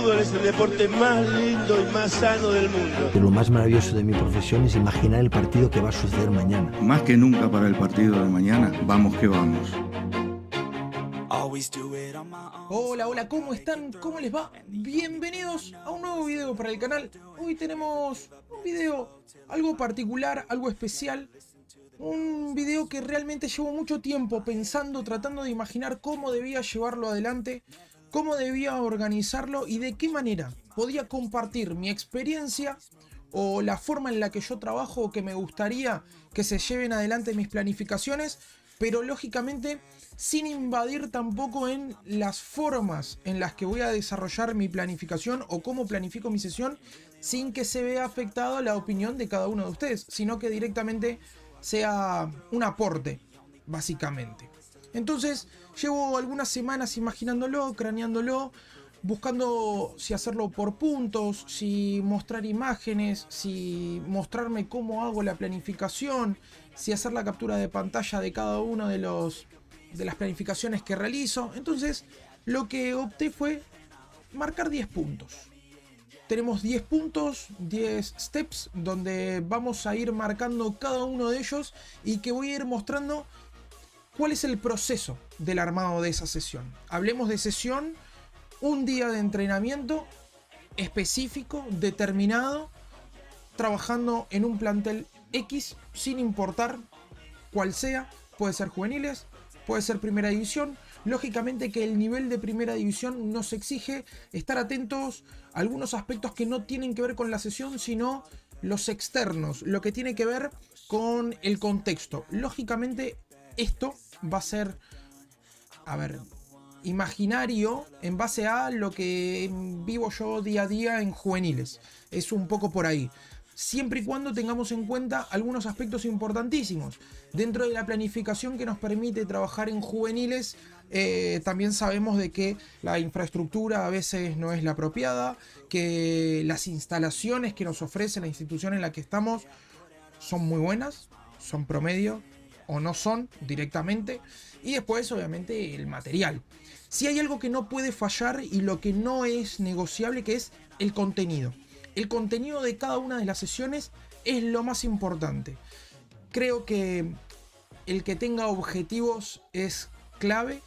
fútbol es el deporte más lindo y más sano del mundo. Lo más maravilloso de mi profesión es imaginar el partido que va a suceder mañana. Más que nunca para el partido de mañana, vamos que vamos. Hola, hola, ¿cómo están? ¿Cómo les va? Bienvenidos a un nuevo video para el canal. Hoy tenemos un video algo particular, algo especial. Un video que realmente llevo mucho tiempo pensando, tratando de imaginar cómo debía llevarlo adelante, cómo debía organizarlo y de qué manera podía compartir mi experiencia o la forma en la que yo trabajo o que me gustaría que se lleven adelante mis planificaciones, pero lógicamente sin invadir tampoco en las formas en las que voy a desarrollar mi planificación o cómo planifico mi sesión, sin que se vea afectado la opinión de cada uno de ustedes, sino que directamente sea un aporte, básicamente. Entonces, llevo algunas semanas imaginándolo, craneándolo, buscando si hacerlo por puntos, si mostrar imágenes, si mostrarme cómo hago la planificación, si hacer la captura de pantalla de cada uno de las planificaciones que realizo. Entonces, lo que opté fue marcar 10 puntos. Tenemos 10 puntos, 10 steps, donde vamos a ir marcando cada uno de ellos y que voy a ir mostrando cuál es el proceso del armado de esa sesión. Hablemos de sesión, un día de entrenamiento específico, determinado, trabajando en un plantel X, sin importar cuál sea. Puede ser juveniles, puede ser primera división. Lógicamente que el nivel de primera división nos exige estar atentos a algunos aspectos que no tienen que ver con la sesión, sino los externos, lo que tiene que ver con el contexto. Lógicamente esto va a ser, imaginario en base a lo que vivo yo día a día en juveniles. Es un poco por ahí. Siempre y cuando tengamos en cuenta algunos aspectos importantísimos. Dentro de la planificación que nos permite trabajar en juveniles, también sabemos de que la infraestructura a veces no es la apropiada, que las instalaciones que nos ofrece la institución en la que estamos son muy buenas, son promedio o no son directamente, y después obviamente el material. Si hay algo que no puede fallar y lo que no es negociable, que es el contenido. El contenido de cada una de las sesiones es lo más importante. Creo que el que tenga objetivos es clave,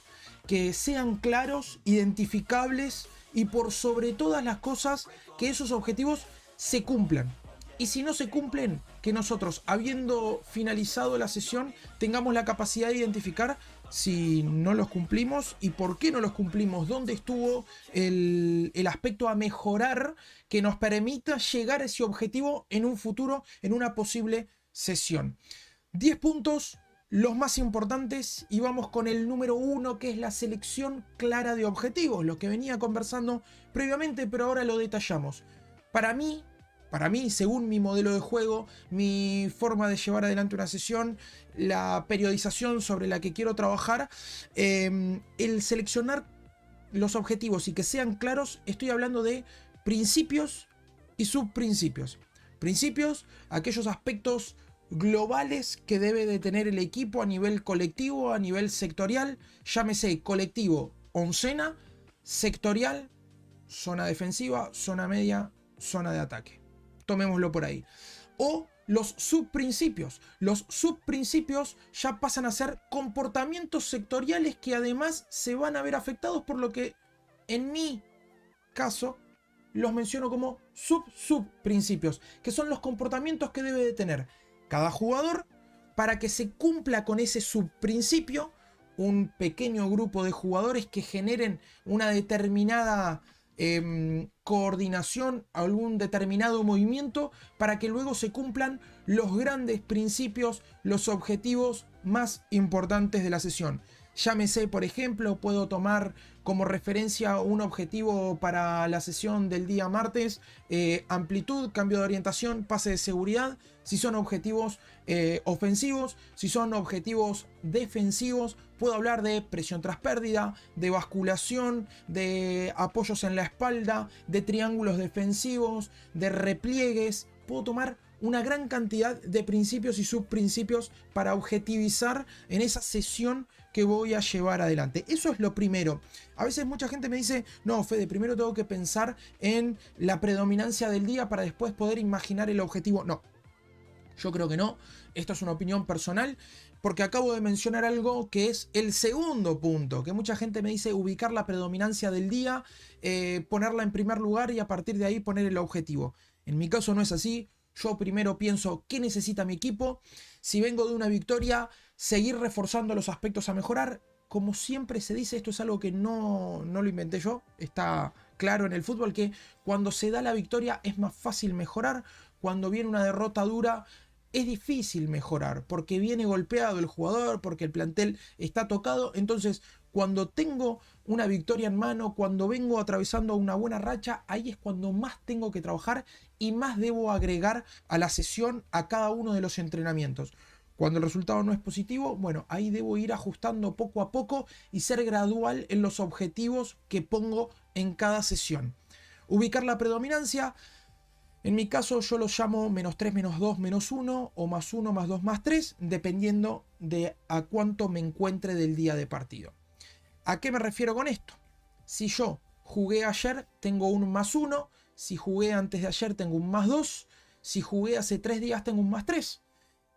que sean claros, identificables y por sobre todas las cosas que esos objetivos se cumplan. Y si no se cumplen, que nosotros, habiendo finalizado la sesión, tengamos la capacidad de identificar si no los cumplimos y por qué no los cumplimos, dónde estuvo el aspecto a mejorar que nos permita llegar a ese objetivo en un futuro, en una posible sesión. 10 puntos, los más importantes, y vamos con el número 1, que es la selección clara de objetivos, lo que venía conversando previamente, pero ahora lo detallamos. Para mí, según mi modelo de juego, mi forma de llevar adelante una sesión, la periodización sobre la que quiero trabajar, el seleccionar los objetivos y que sean claros, estoy hablando de principios y subprincipios. Principios, aquellos aspectos globales que debe de tener el equipo a nivel colectivo, a nivel sectorial, llámese colectivo, oncena, sectorial, zona defensiva, zona media, zona de ataque. Tomémoslo por ahí. O los subprincipios. Los subprincipios ya pasan a ser comportamientos sectoriales que además se van a ver afectados, por lo que en mi caso los menciono como subprincipios, que son los comportamientos que debe de tener cada jugador para que se cumpla con ese subprincipio. Un pequeño grupo de jugadores que generen una determinada coordinación, algún determinado movimiento, para que luego se cumplan los grandes principios, los objetivos más importantes de la sesión. Llámese, por ejemplo, puedo tomar como referencia un objetivo para la sesión del día martes, amplitud, cambio de orientación, pase de seguridad. Si son objetivos ofensivos, si son objetivos defensivos, puedo hablar de presión tras pérdida, de basculación, de apoyos en la espalda, de triángulos defensivos, de repliegues. Puedo tomar una gran cantidad de principios y subprincipios para objetivizar en esa sesión que voy a llevar adelante. Eso es lo primero. A veces mucha gente me dice, no, Fede, primero tengo que pensar en la predominancia del día para después poder imaginar el objetivo. No, yo creo que no. Esto es una opinión personal, porque acabo de mencionar algo que es el segundo punto, que mucha gente me dice ubicar la predominancia del día, ponerla en primer lugar y a partir de ahí poner el objetivo. En mi caso no es así. Yo primero pienso qué necesita mi equipo. Si vengo de una victoria, seguir reforzando los aspectos a mejorar. Como siempre se dice, esto es algo que no lo inventé yo. Está claro en el fútbol que cuando se da la victoria es más fácil mejorar. Cuando viene una derrota dura es difícil mejorar porque viene golpeado el jugador, porque el plantel está tocado. Entonces, cuando tengo una victoria en mano, cuando vengo atravesando una buena racha, ahí es cuando más tengo que trabajar y más debo agregar a la sesión, a cada uno de los entrenamientos. Cuando el resultado no es positivo, bueno, ahí debo ir ajustando poco a poco y ser gradual en los objetivos que pongo en cada sesión. Ubicar la predominancia. En mi caso yo lo llamo -3, -2, -1 o +1, +2, +3, dependiendo de a cuánto me encuentre del día de partido. ¿A qué me refiero con esto? Si yo jugué ayer, tengo un +1. Si jugué antes de ayer, tengo un +2. Si jugué hace 3 días, tengo un +3.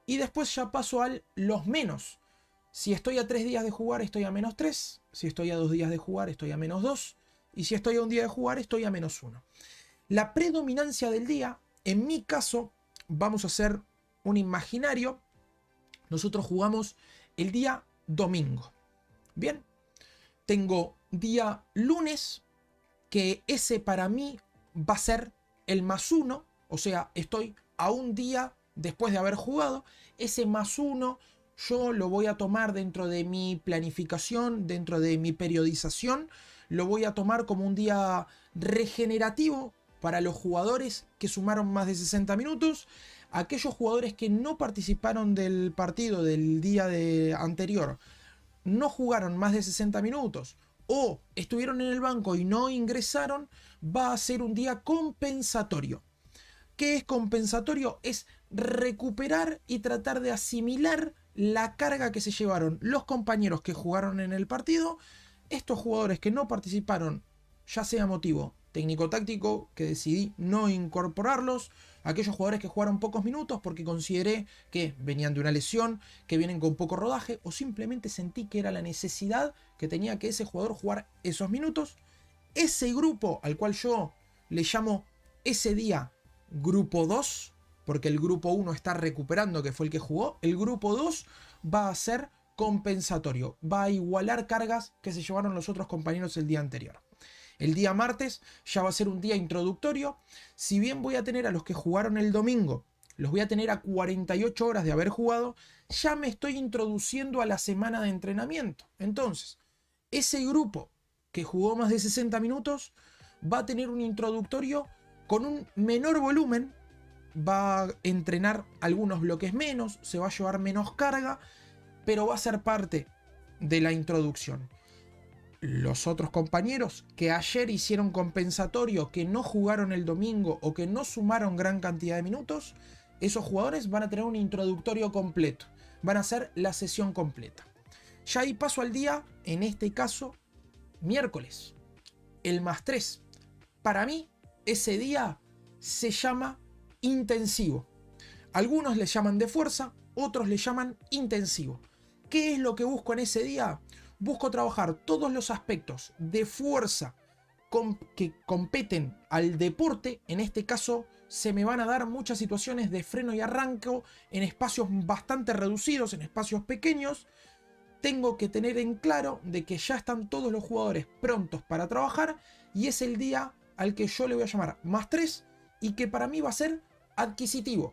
Y después ya paso a los menos. Si estoy a 3 días de jugar, estoy a -3. Si estoy a 2 días de jugar, estoy a -2. Y si estoy a un día de jugar, estoy a -1. La predominancia del día, en mi caso, vamos a hacer un imaginario. Nosotros jugamos el día domingo. Bien. Tengo día lunes, que ese para mí va a ser el +1, o sea, estoy a un día después de haber jugado. Ese +1 yo lo voy a tomar dentro de mi planificación, dentro de mi periodización, lo voy a tomar como un día regenerativo para los jugadores que sumaron más de 60 minutos. Aquellos jugadores que no participaron del partido del día anterior, no jugaron más de 60 minutos o estuvieron en el banco y no ingresaron, va a ser un día compensatorio. ¿Qué es compensatorio? Es recuperar y tratar de asimilar la carga que se llevaron los compañeros que jugaron en el partido, estos jugadores que no participaron, ya sea motivo técnico-táctico, que decidí no incorporarlos, aquellos jugadores que jugaron pocos minutos porque consideré que venían de una lesión, que vienen con poco rodaje, o simplemente sentí que era la necesidad que tenía que ese jugador jugar esos minutos. Ese grupo al cual yo le llamo ese día grupo 2, porque el grupo 1 está recuperando, que fue el que jugó, el grupo 2 va a ser compensatorio, va a igualar cargas que se llevaron los otros compañeros el día anterior. El día martes ya va a ser un día introductorio. Si bien voy a tener a los que jugaron el domingo, los voy a tener a 48 horas de haber jugado, ya me estoy introduciendo a la semana de entrenamiento. Entonces, ese grupo que jugó más de 60 minutos va a tener un introductorio con un menor volumen, va a entrenar algunos bloques menos, se va a llevar menos carga, pero va a ser parte de la introducción. Los otros compañeros que ayer hicieron compensatorio, que no jugaron el domingo o que no sumaron gran cantidad de minutos, esos jugadores van a tener un introductorio completo, van a hacer la sesión completa. Ya ahí paso al día, en este caso, miércoles, el +3. Para mí, ese día se llama intensivo. Algunos le llaman de fuerza, otros le llaman intensivo. ¿Qué es lo que busco en ese día? Busco trabajar todos los aspectos de fuerza que competen al deporte. En este caso se me van a dar muchas situaciones de freno y arranque en espacios bastante reducidos, en espacios pequeños. Tengo que tener en claro de que ya están todos los jugadores prontos para trabajar y es el día al que yo le voy a llamar +3 y que para mí va a ser adquisitivo.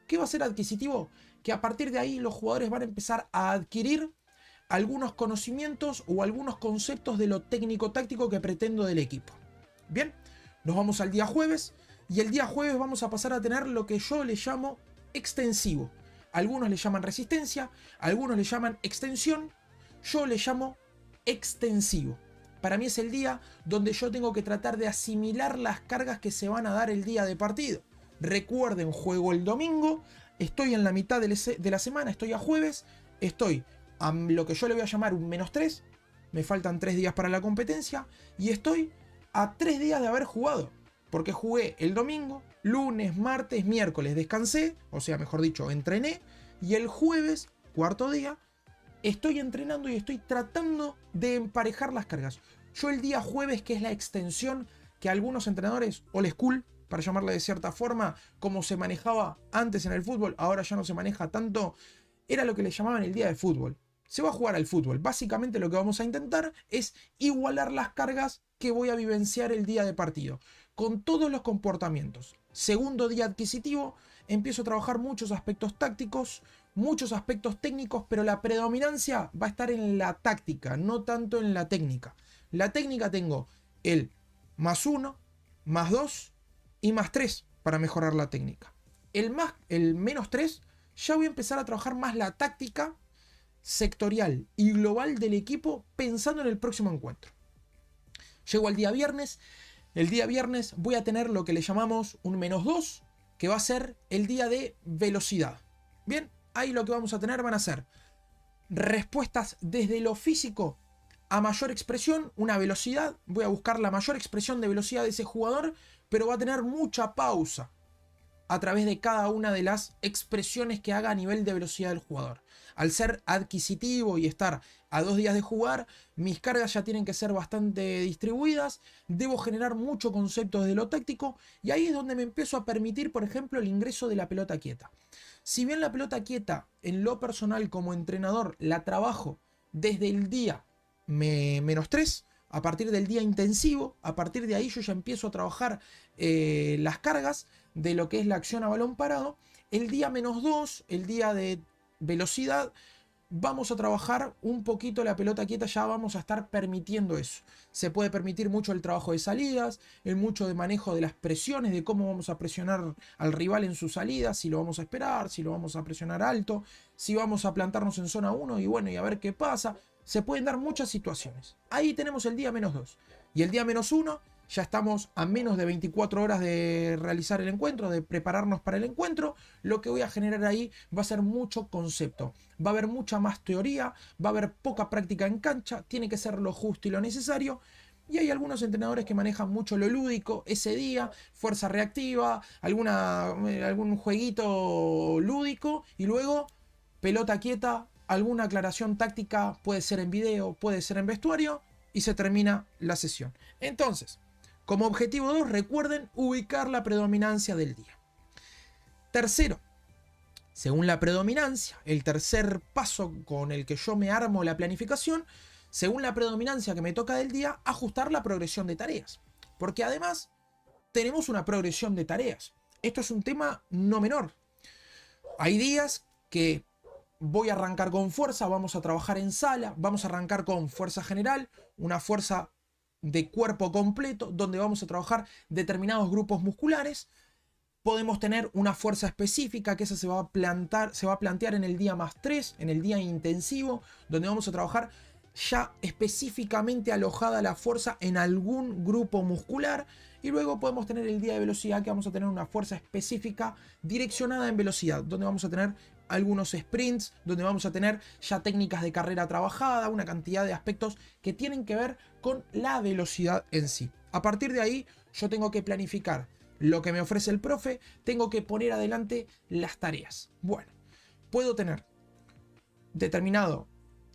¿Qué va a ser adquisitivo? Que a partir de ahí los jugadores van a empezar a adquirir algunos conocimientos o algunos conceptos de lo técnico-táctico que pretendo del equipo. Bien, nos vamos al día jueves y el día jueves vamos a pasar a tener lo que yo le llamo extensivo. Algunos le llaman resistencia, algunos le llaman extensión, yo le llamo extensivo. Para mí es el día donde yo tengo que tratar de asimilar las cargas que se van a dar el día de partido. Recuerden, juego el domingo, estoy en la mitad de la semana, estoy a jueves, estoy a lo que yo le voy a llamar un -3, me faltan 3 días para la competencia, y estoy a 3 días de haber jugado, porque jugué el domingo, lunes, martes, miércoles descansé, o sea, mejor dicho, entrené, y el jueves, cuarto día, estoy entrenando y estoy tratando de emparejar las cargas. Yo el día jueves, que es la extensión que algunos entrenadores, old school, para llamarle de cierta forma, como se manejaba antes en el fútbol, ahora ya no se maneja tanto, era lo que le llamaban el día de fútbol. Se va a jugar al fútbol. Básicamente lo que vamos a intentar es igualar las cargas que voy a vivenciar el día de partido, con todos los comportamientos. Segundo día adquisitivo, empiezo a trabajar muchos aspectos tácticos, muchos aspectos técnicos, pero la predominancia va a estar en la táctica, no tanto en la técnica. La técnica tengo el +1, +2 y +3 para mejorar la técnica. El -3, ya voy a empezar a trabajar más la táctica sectorial y global del equipo pensando en el próximo encuentro. Llego al día viernes. El día viernes voy a tener lo que le llamamos un -2, que va a ser el día de velocidad. Bien, ahí lo que vamos a tener van a ser respuestas desde lo físico a mayor expresión, una velocidad. Voy a buscar la mayor expresión de velocidad de ese jugador, pero va a tener mucha pausa a través de cada una de las expresiones que haga a nivel de velocidad del jugador. Al ser adquisitivo y estar a 2 días de jugar, mis cargas ya tienen que ser bastante distribuidas, debo generar mucho concepto desde lo táctico, y ahí es donde me empiezo a permitir, por ejemplo, el ingreso de la pelota quieta. Si bien la pelota quieta, en lo personal como entrenador, la trabajo desde el día -3, a partir del día intensivo, a partir de ahí yo ya empiezo a trabajar las cargas de lo que es la acción a balón parado. El día -2, el día de velocidad, vamos a trabajar un poquito la pelota quieta, ya vamos a estar permitiendo eso. Se puede permitir mucho el trabajo de salidas, el mucho de manejo de las presiones, de cómo vamos a presionar al rival en su salida, si lo vamos a esperar, si lo vamos a presionar alto, si vamos a plantarnos en zona 1 y bueno, y a ver qué pasa. Se pueden dar muchas situaciones. Ahí tenemos el día -2. Y el día -1, ya estamos a menos de 24 horas de realizar el encuentro, de prepararnos para el encuentro. Lo que voy a generar ahí va a ser mucho concepto. Va a haber mucha más teoría, va a haber poca práctica en cancha, tiene que ser lo justo y lo necesario. Y hay algunos entrenadores que manejan mucho lo lúdico ese día, fuerza reactiva, algún jueguito lúdico, y luego pelota quieta, alguna aclaración táctica, puede ser en video, puede ser en vestuario, y se termina la sesión. Entonces, como objetivo 2, recuerden ubicar la predominancia del día. Tercero, según la predominancia, el tercer paso con el que yo me armo la planificación, según la predominancia que me toca del día, ajustar la progresión de tareas. Porque además tenemos una progresión de tareas. Esto es un tema no menor. Hay días que voy a arrancar con fuerza, vamos a trabajar en sala, vamos a arrancar con fuerza general, una fuerza de cuerpo completo, donde vamos a trabajar determinados grupos musculares. Podemos tener una fuerza específica, que esa se va a plantear en el día +3, en el día intensivo, donde vamos a trabajar ya específicamente alojada la fuerza en algún grupo muscular. Y luego podemos tener el día de velocidad, que vamos a tener una fuerza específica direccionada en velocidad, donde vamos a tener algunos sprints, donde vamos a tener ya técnicas de carrera trabajada, una cantidad de aspectos que tienen que ver con la velocidad en sí. A partir de ahí yo tengo que planificar lo que me ofrece el profe, tengo que poner adelante las tareas. Bueno, puedo tener determinado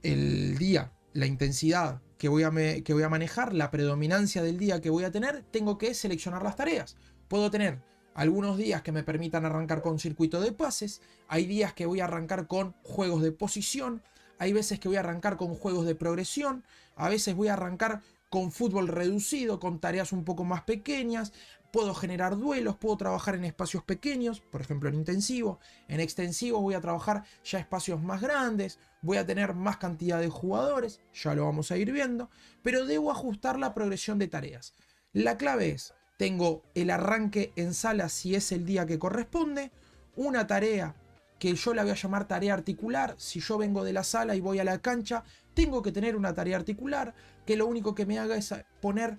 el día, la intensidad que voy a manejar, la predominancia del día que voy a tener, tengo que seleccionar las tareas. Puedo tener algunos días que me permitan arrancar con circuito de pases, hay días que voy a arrancar con juegos de posición, hay veces que voy a arrancar con juegos de progresión, a veces voy a arrancar con fútbol reducido, con tareas un poco más pequeñas. Puedo generar duelos, puedo trabajar en espacios pequeños, por ejemplo en intensivo. En extensivo voy a trabajar ya espacios más grandes, voy a tener más cantidad de jugadores, ya lo vamos a ir viendo, pero debo ajustar la progresión de tareas. La clave es, tengo el arranque en sala si es el día que corresponde, una tarea que yo la voy a llamar tarea articular. Si yo vengo de la sala y voy a la cancha, tengo que tener una tarea articular, que lo único que me haga es poner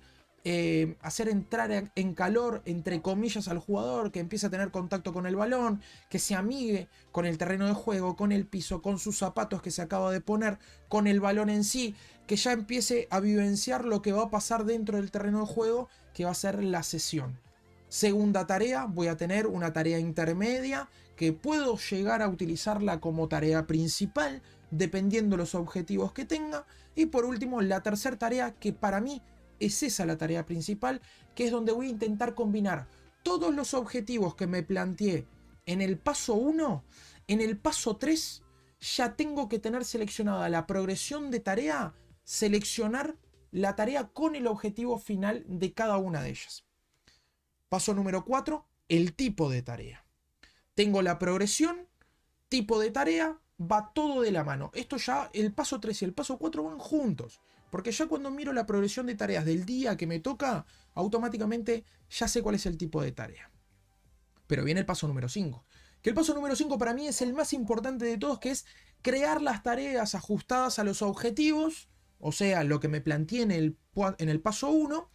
hacer entrar en calor, entre comillas, al jugador, que empiece a tener contacto con el balón, que se amigue con el terreno de juego, con el piso, con sus zapatos que se acaba de poner, con el balón en sí, que ya empiece a vivenciar lo que va a pasar dentro del terreno de juego, que va a ser la sesión. Segunda tarea, voy a tener una tarea intermedia que puedo llegar a utilizarla como tarea principal, dependiendo los objetivos que tenga. Y por último, la tercera tarea, que para mí es esa la tarea principal, que es donde voy a intentar combinar todos los objetivos que me planteé en el paso 1, en el paso 3 ya tengo que tener seleccionada la progresión de tarea, seleccionar la tarea con el objetivo final de cada una de ellas. Paso número 4, el tipo de tarea. Tengo la progresión, tipo de tarea, va todo de la mano. Esto ya, el paso 3 y el paso 4 van juntos. Porque ya cuando miro la progresión de tareas del día que me toca, automáticamente ya sé cuál es el tipo de tarea. Pero viene el paso número 5. Que el paso número 5 para mí es el más importante de todos, que es crear las tareas ajustadas a los objetivos, o sea, lo que me planteé en el paso 1,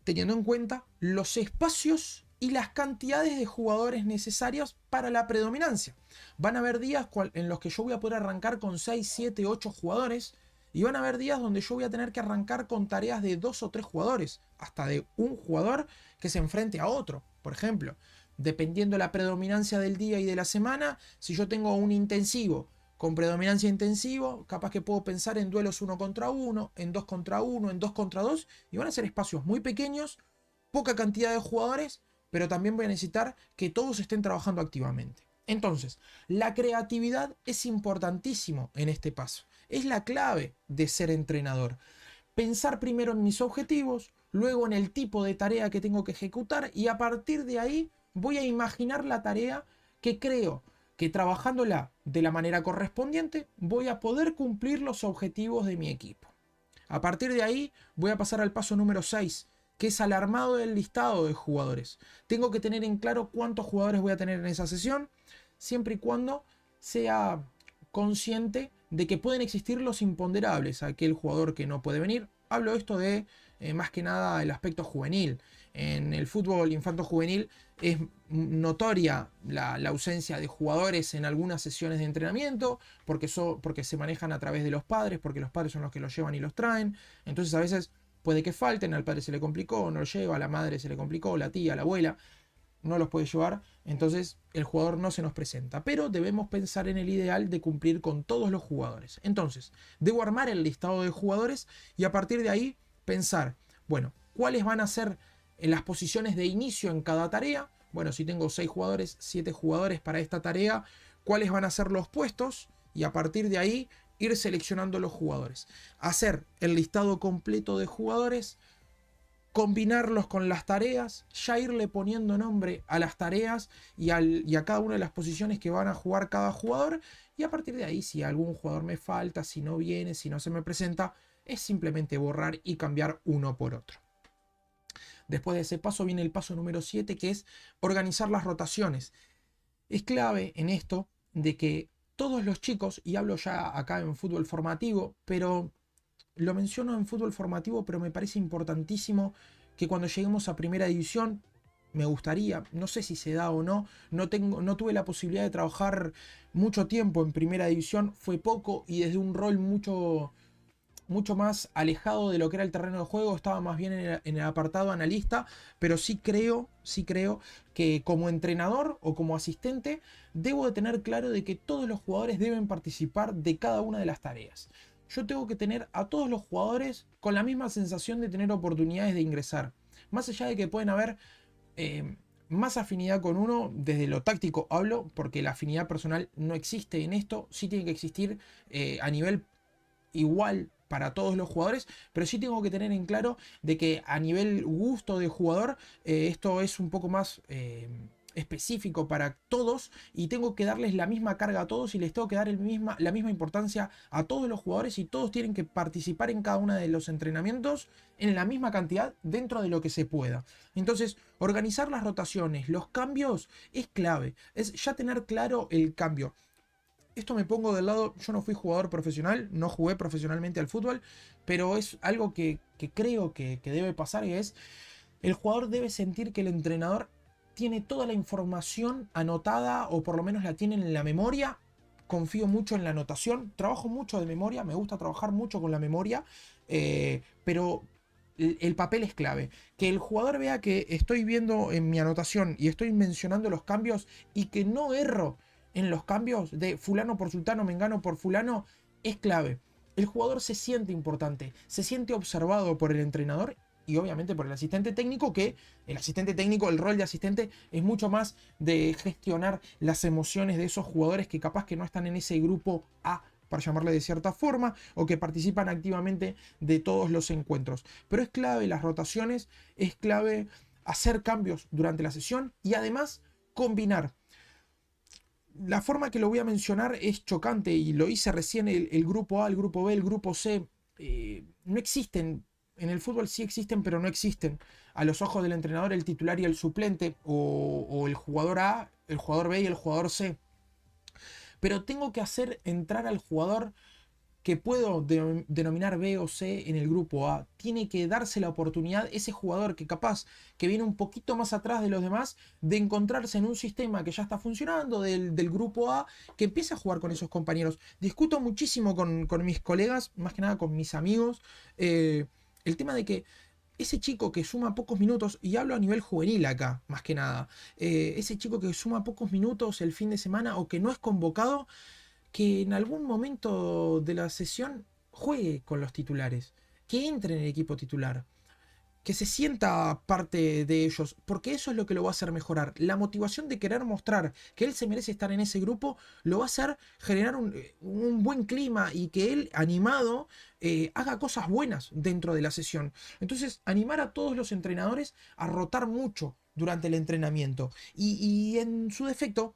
teniendo en cuenta los espacios y las cantidades de jugadores necesarios para la predominancia. Van a haber días en los que yo voy a poder arrancar con 6, 7, 8 jugadores, y van a haber días donde yo voy a tener que arrancar con tareas de 2 o 3 jugadores, hasta de un jugador que se enfrente a otro. Por ejemplo, dependiendo la predominancia del día y de la semana, si yo tengo un intensivo con predominancia intensivo, capaz que puedo pensar en duelos 1 contra 1, en 2 contra 1, en 2 contra 2, y van a ser espacios muy pequeños, poca cantidad de jugadores, pero también voy a necesitar que todos estén trabajando activamente. Entonces, la creatividad es importantísimo en este paso. Es la clave de ser entrenador. Pensar primero en mis objetivos, luego en el tipo de tarea que tengo que ejecutar, y a partir de ahí voy a imaginar la tarea que creo que trabajándola de la manera correspondiente voy a poder cumplir los objetivos de mi equipo. A partir de ahí voy a pasar al paso número 6, que es al armado del listado de jugadores. Tengo que tener en claro cuántos jugadores voy a tener en esa sesión, siempre y cuando sea consciente de que pueden existir los imponderables, aquel jugador que no puede venir. Hablo esto de más que nada el aspecto juvenil. En el fútbol infanto-juvenil es notoria la ausencia de jugadores en algunas sesiones de entrenamiento, porque se manejan a través de los padres, porque los padres son los que los llevan y los traen. Entonces a veces puede que falten, al padre se le complicó, no lo lleva, a la madre se le complicó, la tía, la abuela no los puede llevar, entonces el jugador no se nos presenta. Pero debemos pensar en el ideal de cumplir con todos los jugadores. Entonces, debo armar el listado de jugadores y a partir de ahí pensar, bueno, ¿cuáles van a ser las posiciones de inicio en cada tarea? Bueno, si tengo 6 jugadores, 7 jugadores para esta tarea, ¿cuáles van a ser los puestos? Y a partir de ahí ir seleccionando los jugadores. Hacer el listado completo de jugadores, combinarlos con las tareas, ya irle poniendo nombre a las tareas y a cada una de las posiciones que van a jugar cada jugador, y a partir de ahí, si algún jugador me falta, si no viene, si no se me presenta, es simplemente borrar y cambiar uno por otro. Después de ese paso viene el paso número 7, que es organizar las rotaciones. Es clave en esto de que todos los chicos, y hablo ya acá en fútbol formativo, pero lo menciono en fútbol formativo, pero me parece importantísimo que cuando lleguemos a primera división, me gustaría, no sé si se da o no, no tuve la posibilidad de trabajar mucho tiempo en primera división, fue poco y desde un rol mucho más alejado de lo que era el terreno de juego, estaba más bien en el apartado analista, pero sí creo que como entrenador o como asistente debo de tener claro de que todos los jugadores deben participar de cada una de las tareas. Yo tengo que tener a todos los jugadores con la misma sensación de tener oportunidades de ingresar. Más allá de que pueden haber más afinidad con uno, desde lo táctico hablo, porque la afinidad personal no existe en esto, sí tiene que existir a nivel igual para todos los jugadores, pero sí tengo que tener en claro de que a nivel gusto de jugador esto es un poco más específico para todos y tengo que darles la misma carga a todos y les tengo que dar la misma importancia a todos los jugadores y todos tienen que participar en cada uno de los entrenamientos en la misma cantidad dentro de lo que se pueda. Entonces, organizar las rotaciones, los cambios es clave, es ya tener claro el cambio. esto me pongo del lado, yo no fui jugador profesional, no jugué profesionalmente al fútbol, pero es algo que creo que debe pasar y es, el jugador debe sentir que el entrenador tiene toda la información anotada o por lo menos la tiene en la memoria. Confío mucho en la anotación, trabajo mucho de memoria, me gusta trabajar mucho con la memoria, pero el papel es clave. Que el jugador vea que estoy viendo en mi anotación y estoy mencionando los cambios y que no erro en los cambios de fulano por sultano, mengano por fulano, es clave. El jugador se siente importante, se siente observado por el entrenador y obviamente por el asistente técnico, que el asistente técnico, el rol de asistente es mucho más de gestionar las emociones de esos jugadores que capaz que no están en ese grupo A, para llamarle de cierta forma, o que participan activamente de todos los encuentros. Pero es clave las rotaciones, es clave hacer cambios durante la sesión y además combinar. La forma que lo voy a mencionar es chocante y lo hice recién, el grupo A, el grupo B, el grupo C, no existen. En el fútbol sí existen, pero no existen. A los ojos del entrenador, el titular y el suplente, o el jugador A, el jugador B y el jugador C. Pero tengo que hacer entrar al jugador que puedo denominar B o C en el grupo A. Tiene que darse la oportunidad, ese jugador que capaz que viene un poquito más atrás de los demás, de encontrarse en un sistema que ya está funcionando del grupo A, que empiece a jugar con esos compañeros. Discuto muchísimo con mis colegas, más que nada con mis amigos, el tema de que ese chico que suma pocos minutos, y hablo a nivel juvenil acá, más que nada, ese chico que suma pocos minutos el fin de semana o que no es convocado, que en algún momento de la sesión juegue con los titulares, que entre en el equipo titular, que se sienta parte de ellos, porque eso es lo que lo va a hacer mejorar. La motivación de querer mostrar que él se merece estar en ese grupo lo va a hacer generar un buen clima y que él, animado, haga cosas buenas dentro de la sesión. Entonces, animar a todos los entrenadores a rotar mucho durante el entrenamiento y en su defecto,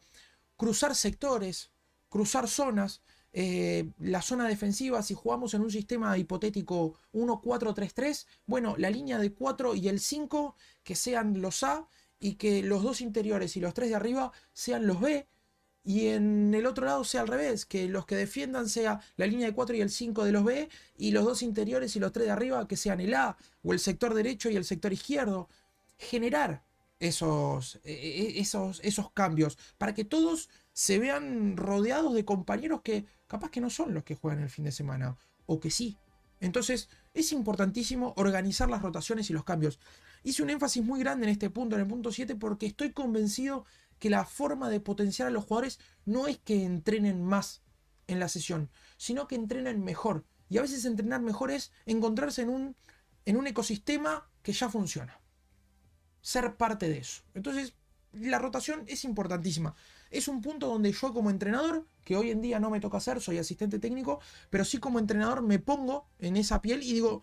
cruzar sectores, cruzar zonas. La zona defensiva, si jugamos en un sistema hipotético 1-4-3-3, bueno, la línea de 4 y el 5 que sean los A y que los dos interiores y los tres de arriba sean los B, y en el otro lado sea al revés, que los que defiendan sea la línea de 4 y el 5 de los B y los dos interiores y los tres de arriba que sean el A, o el sector derecho y el sector izquierdo. Generar esos cambios para que todos se vean rodeados de compañeros que capaz que no son los que juegan el fin de semana, o que sí. Entonces es importantísimo organizar las rotaciones y los cambios. Hice un énfasis muy grande en este punto, en el punto 7, porque estoy convencido que la forma de potenciar a los jugadores no es que entrenen más en la sesión, sino que entrenen mejor. Y a veces entrenar mejor es encontrarse en un ecosistema que ya funciona. Ser parte de eso. Entonces, la rotación es importantísima. Es un punto donde yo como entrenador, que hoy en día no me toca hacer, soy asistente técnico, pero sí como entrenador me pongo en esa piel y digo,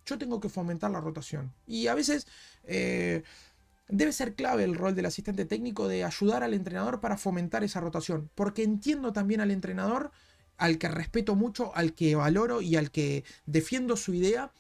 yo tengo que fomentar la rotación. Y a veces debe ser clave el rol del asistente técnico de ayudar al entrenador para fomentar esa rotación. Porque entiendo también al entrenador, al que respeto mucho, al que valoro y al que defiendo su idea,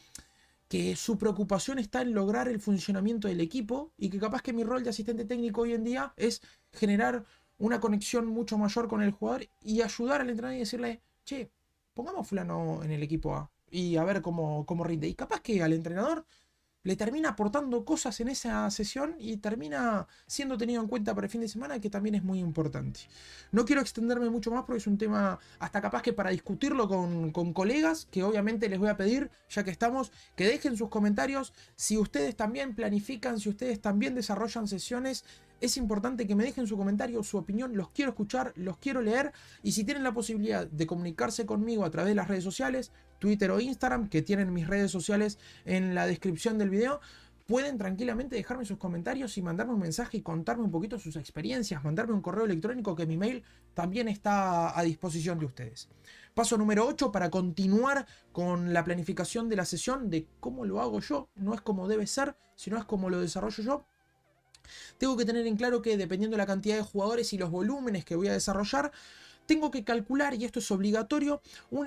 que su preocupación está en lograr el funcionamiento del equipo y que capaz que mi rol de asistente técnico hoy en día es generar una conexión mucho mayor con el jugador y ayudar al entrenador y decirle, che, pongamos fulano en el equipo A y a ver cómo rinde. Y capaz que al entrenador le termina aportando cosas en esa sesión y termina siendo tenido en cuenta para el fin de semana, que también es muy importante. No quiero extenderme mucho más porque es un tema hasta capaz que para discutirlo con colegas, que obviamente les voy a pedir, ya que estamos, que dejen sus comentarios. Si ustedes también planifican, si ustedes también desarrollan sesiones, es importante que me dejen su comentario, su opinión, los quiero escuchar, los quiero leer, y si tienen la posibilidad de comunicarse conmigo a través de las redes sociales, Twitter o Instagram, que tienen mis redes sociales en la descripción del video, pueden tranquilamente dejarme sus comentarios y mandarme un mensaje y contarme un poquito sus experiencias, mandarme un correo electrónico, que mi mail también está a disposición de ustedes. Paso número 8 para continuar con la planificación de la sesión, de cómo lo hago yo, no es como debe ser, sino es como lo desarrollo yo. Tengo que tener en claro que dependiendo de la cantidad de jugadores y los volúmenes que voy a desarrollar, tengo que calcular, y esto es obligatorio,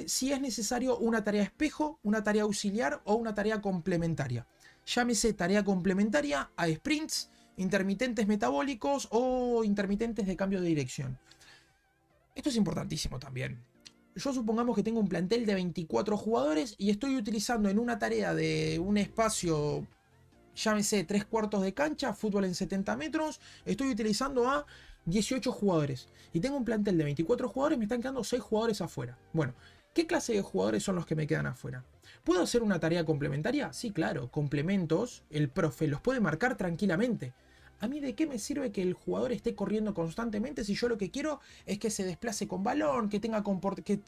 si es necesario una tarea espejo, una tarea auxiliar o una tarea complementaria. Llámese tarea complementaria a sprints, intermitentes metabólicos o intermitentes de cambio de dirección. Esto es importantísimo también. Yo supongamos que tengo un plantel de 24 jugadores y estoy utilizando en una tarea de un espacio, llámese 3/4 de cancha, fútbol en 70 metros, estoy utilizando a 18 jugadores. Y tengo un plantel de 24 jugadores, me están quedando 6 jugadores afuera. Bueno, ¿qué clase de jugadores son los que me quedan afuera? ¿Puedo hacer una tarea complementaria? Sí, claro, complementos, el profe los puede marcar tranquilamente. ¿A mí de qué me sirve que el jugador esté corriendo constantemente si yo lo que quiero es que se desplace con balón, que tenga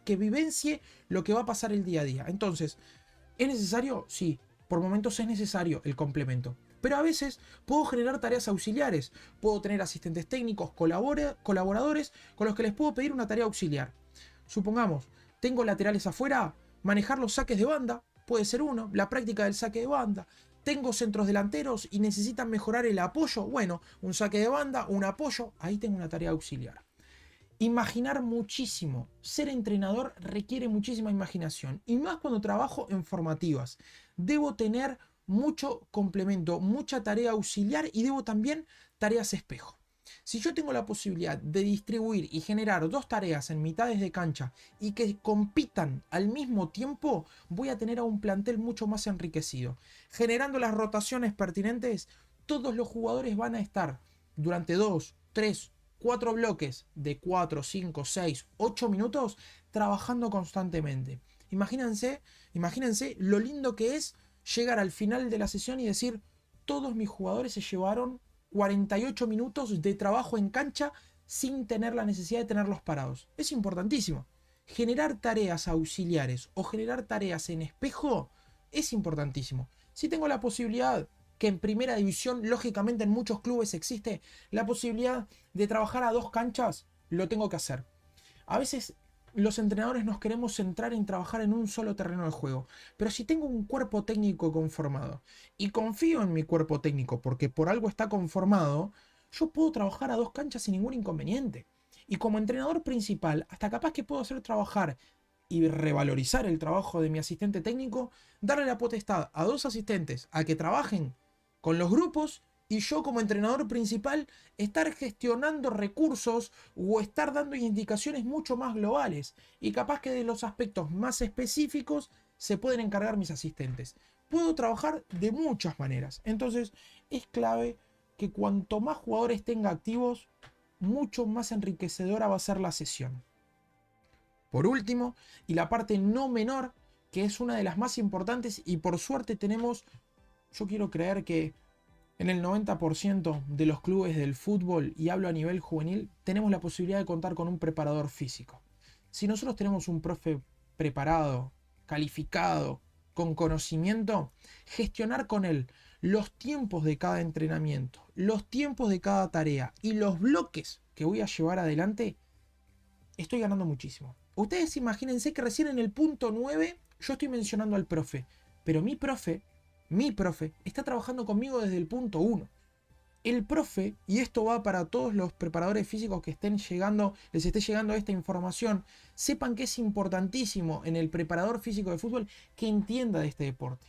que vivencie lo que va a pasar el día a día? Entonces, ¿es necesario? Sí, por momentos es necesario el complemento. Pero a veces puedo generar tareas auxiliares. Puedo tener asistentes técnicos, colaboradores con los que les puedo pedir una tarea auxiliar. Supongamos, tengo laterales afuera, manejar los saques de banda, puede ser uno, la práctica del saque de banda. Tengo centros delanteros y necesitan mejorar el apoyo. Bueno, un saque de banda, un apoyo, ahí tengo una tarea auxiliar. Imaginar muchísimo. Ser entrenador requiere muchísima imaginación. Y más cuando trabajo en formativas. Debo tener mucho complemento, mucha tarea auxiliar y debo también tareas espejo. Si yo tengo la posibilidad de distribuir y generar 2 tareas en mitades de cancha y que compitan al mismo tiempo, voy a tener a un plantel mucho más enriquecido. Generando las rotaciones pertinentes, todos los jugadores van a estar durante 2, 3, 4 bloques de 4, 5, 6, 8 minutos trabajando constantemente. Imagínense lo lindo que es llegar al final de la sesión y decir, todos mis jugadores se llevaron 48 minutos de trabajo en cancha sin tener la necesidad de tenerlos parados. Es importantísimo. Generar tareas auxiliares o generar tareas en espejo es importantísimo. Si tengo la posibilidad, que en primera división, lógicamente en muchos clubes existe, la posibilidad de trabajar a 2 canchas, lo tengo que hacer. A veces los entrenadores nos queremos centrar en trabajar en un solo terreno de juego. Pero si tengo un cuerpo técnico conformado y confío en mi cuerpo técnico porque por algo está conformado, yo puedo trabajar a 2 canchas sin ningún inconveniente. Y como entrenador principal, hasta capaz que puedo hacer trabajar y revalorizar el trabajo de mi asistente técnico, darle la potestad a 2 asistentes a que trabajen con los grupos y yo como entrenador principal estar gestionando recursos o estar dando indicaciones mucho más globales. Y capaz que de los aspectos más específicos se pueden encargar mis asistentes. Puedo trabajar de muchas maneras. Entonces es clave que cuanto más jugadores tenga activos, mucho más enriquecedora va a ser la sesión. Por último, y la parte no menor, que es una de las más importantes y por suerte tenemos, yo quiero creer que en el 90% de los clubes del fútbol, y hablo a nivel juvenil, tenemos la posibilidad de contar con un preparador físico. Si nosotros tenemos un profe preparado, calificado, con conocimiento, gestionar con él los tiempos de cada entrenamiento, los tiempos de cada tarea y los bloques que voy a llevar adelante, estoy ganando muchísimo. Ustedes imagínense que recién en el punto 9 yo estoy mencionando al profe, pero mi profe está trabajando conmigo desde el punto 1. El profe, y esto va para todos los preparadores físicos que estén llegando, les esté llegando esta información, sepan que es importantísimo en el preparador físico de fútbol que entienda de este deporte,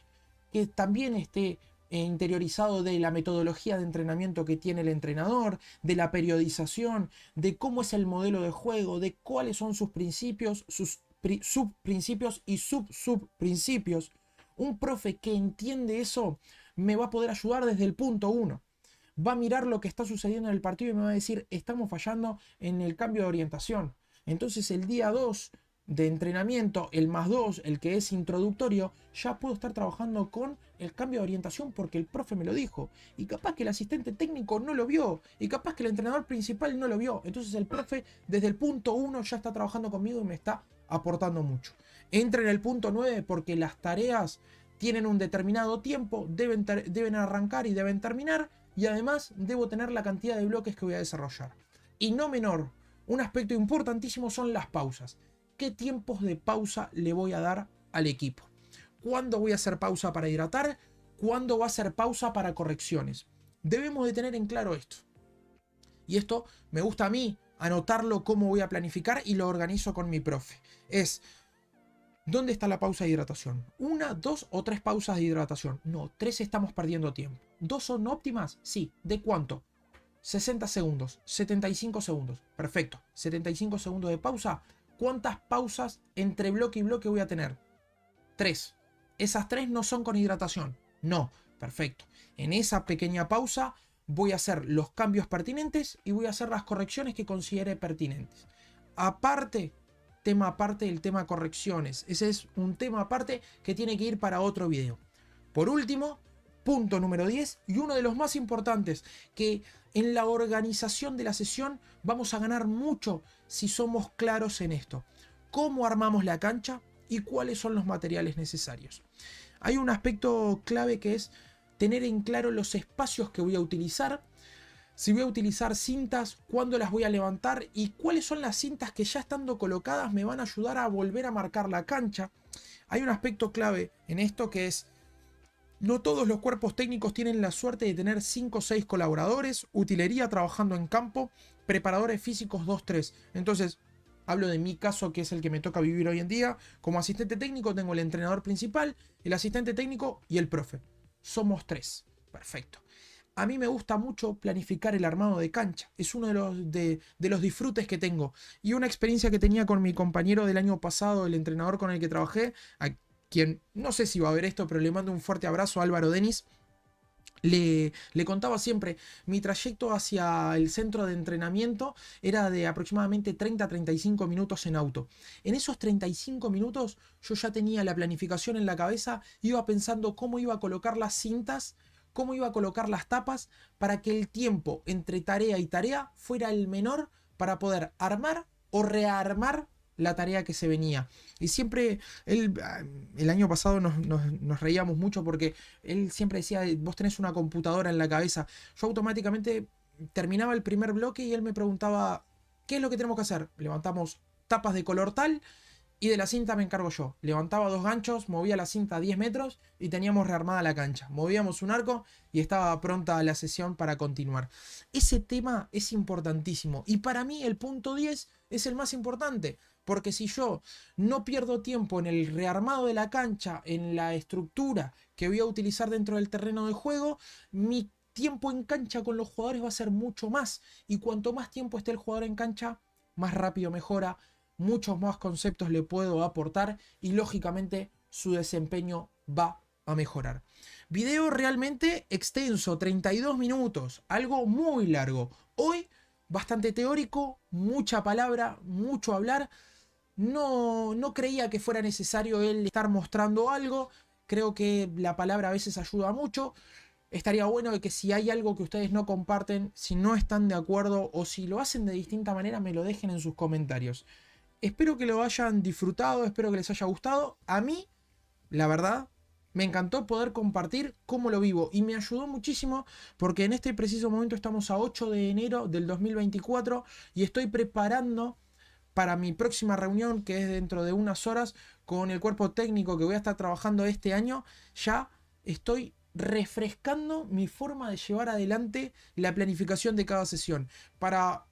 que también esté interiorizado de la metodología de entrenamiento que tiene el entrenador, de la periodización, de cómo es el modelo de juego, de cuáles son sus principios, sus subprincipios y subprincipios. Un profe que entiende eso me va a poder ayudar desde el punto 1. Va a mirar lo que está sucediendo en el partido y me va a decir, estamos fallando en el cambio de orientación. Entonces el día 2 de entrenamiento, el +2, el que es introductorio, ya puedo estar trabajando con el cambio de orientación porque el profe me lo dijo. Y capaz que el asistente técnico no lo vio. Y capaz que el entrenador principal no lo vio. Entonces el profe desde el punto 1 ya está trabajando conmigo y me está aportando mucho. Entra en el punto 9 porque las tareas tienen un determinado tiempo, deben arrancar y deben terminar, y además debo tener la cantidad de bloques que voy a desarrollar. Y no menor, un aspecto importantísimo son las pausas. ¿Qué tiempos de pausa le voy a dar al equipo? ¿Cuándo voy a hacer pausa para hidratar? ¿Cuándo va a ser pausa para correcciones? Debemos de tener en claro esto. Y esto me gusta a mí anotarlo cómo voy a planificar y lo organizo con mi profe. Es, ¿dónde está la pausa de hidratación? 1, 2 o 3 pausas de hidratación. No, 3 estamos perdiendo tiempo. ¿2 son óptimas? Sí. ¿De cuánto? 60 segundos, 75 segundos. Perfecto. 75 segundos de pausa. ¿Cuántas pausas entre bloque y bloque voy a tener? 3. Esas 3 no son con hidratación. No. Perfecto. En esa pequeña pausa voy a hacer los cambios pertinentes y voy a hacer las correcciones que considere pertinentes. Aparte, tema aparte del tema correcciones. Ese es un tema aparte que tiene que ir para otro video. Por último, punto número 10 y uno de los más importantes, que en la organización de la sesión vamos a ganar mucho si somos claros en esto. ¿Cómo armamos la cancha y cuáles son los materiales necesarios? Hay un aspecto clave que es tener en claro los espacios que voy a utilizar, si voy a utilizar cintas, cuándo las voy a levantar y cuáles son las cintas que ya estando colocadas me van a ayudar a volver a marcar la cancha. Hay un aspecto clave en esto que es: no todos los cuerpos técnicos tienen la suerte de tener 5 o 6 colaboradores, utilería trabajando en campo, preparadores físicos 2-3. Entonces, hablo de mi caso, que es el que me toca vivir hoy en día. Como asistente técnico tengo el entrenador principal, el asistente técnico y el profe. Somos 3. Perfecto. A mí me gusta mucho planificar el armado de cancha. Es uno de los disfrutes que tengo. Y una experiencia que tenía con mi compañero del año pasado, el entrenador con el que trabajé, a quien no sé si va a ver esto, pero le mando un fuerte abrazo a Álvaro Denis. Le contaba siempre, mi trayecto hacia el centro de entrenamiento era de aproximadamente 30-35 minutos en auto. En esos 35 minutos yo ya tenía la planificación en la cabeza, iba pensando cómo iba a colocar las cintas, cómo iba a colocar las tapas para que el tiempo entre tarea y tarea fuera el menor para poder armar o rearmar la tarea que se venía. Y siempre el año pasado nos reíamos mucho porque él siempre decía: vos tenés una computadora en la cabeza. Yo automáticamente terminaba el primer bloque y él me preguntaba: ¿qué es lo que tenemos que hacer? Levantamos tapas de color tal y de la cinta me encargo yo. Levantaba 2 ganchos, movía la cinta a 10 metros y teníamos rearmada la cancha. Movíamos un arco y estaba pronta la sesión para continuar. Ese tema es importantísimo y para mí el punto 10 es el más importante. Porque si yo no pierdo tiempo en el rearmado de la cancha, en la estructura que voy a utilizar dentro del terreno de juego, mi tiempo en cancha con los jugadores va a ser mucho más. Y cuanto más tiempo esté el jugador en cancha, más rápido mejora, muchos más conceptos le puedo aportar y lógicamente su desempeño va a mejorar. Video realmente extenso, 32 minutos, algo muy largo. Hoy bastante teórico, mucha palabra, mucho hablar. No creía que fuera necesario él estar mostrando algo. Creo que la palabra a veces ayuda mucho. Estaría bueno que si hay algo que ustedes no comparten, si no están de acuerdo o si lo hacen de distinta manera, me lo dejen en sus comentarios. Espero que lo hayan disfrutado, espero que les haya gustado. A mí, la verdad, me encantó poder compartir cómo lo vivo y me ayudó muchísimo porque en este preciso momento estamos a 8 de enero del 2024 y estoy preparando para mi próxima reunión, que es dentro de unas horas, con el cuerpo técnico que voy a estar trabajando este año. Ya estoy refrescando mi forma de llevar adelante la planificación de cada sesión para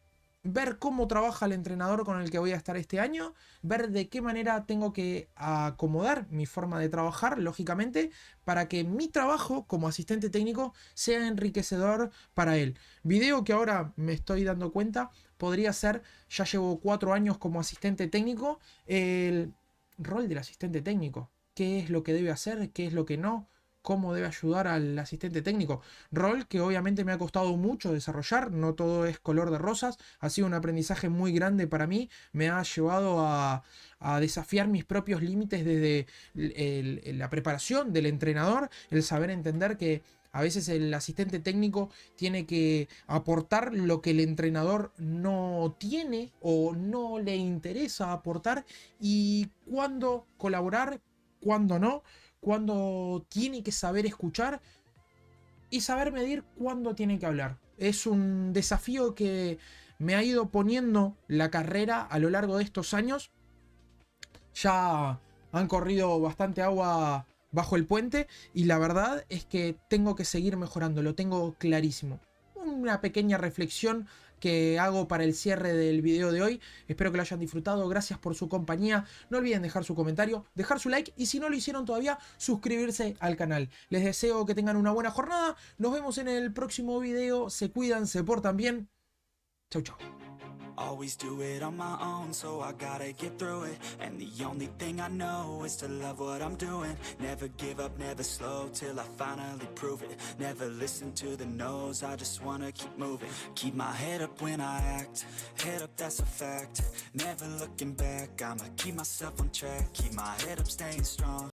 ver cómo trabaja el entrenador con el que voy a estar este año, ver de qué manera tengo que acomodar mi forma de trabajar, lógicamente, para que mi trabajo como asistente técnico sea enriquecedor para él. Video que ahora me estoy dando cuenta podría ser, ya llevo 4 años como asistente técnico, el rol del asistente técnico. ¿Qué es lo que debe hacer? ¿Qué es lo que no? ¿Cómo debe ayudar al asistente técnico? Rol que obviamente me ha costado mucho desarrollar, no todo es color de rosas, ha sido un aprendizaje muy grande para mí, me ha llevado a desafiar mis propios límites desde la preparación del entrenador, el saber entender que a veces el asistente técnico tiene que aportar lo que el entrenador no tiene o no le interesa aportar y cuándo colaborar, cuándo no, cuándo tiene que saber escuchar y saber medir cuándo tiene que hablar. Es un desafío que me ha ido poniendo la carrera a lo largo de estos años. Ya han corrido bastante agua bajo el puente y la verdad es que tengo que seguir mejorando, lo tengo clarísimo. Una pequeña reflexión que hago para el cierre del video de hoy. Espero que lo hayan disfrutado, gracias por su compañía. No olviden dejar su comentario, dejar su like y si no lo hicieron todavía, suscribirse al canal. Les deseo que tengan una buena jornada. Nos vemos en el próximo video. Se cuidan, se portan bien. Chau, chau. Always do it on my own, so I gotta get through it. And the only thing I know is to love what I'm doing. Never give up, never slow, till I finally prove it. Never listen to the no's, I just wanna keep moving. Keep my head up when I act, head up, that's a fact. Never looking back, I'ma keep myself on track. Keep my head up, staying strong.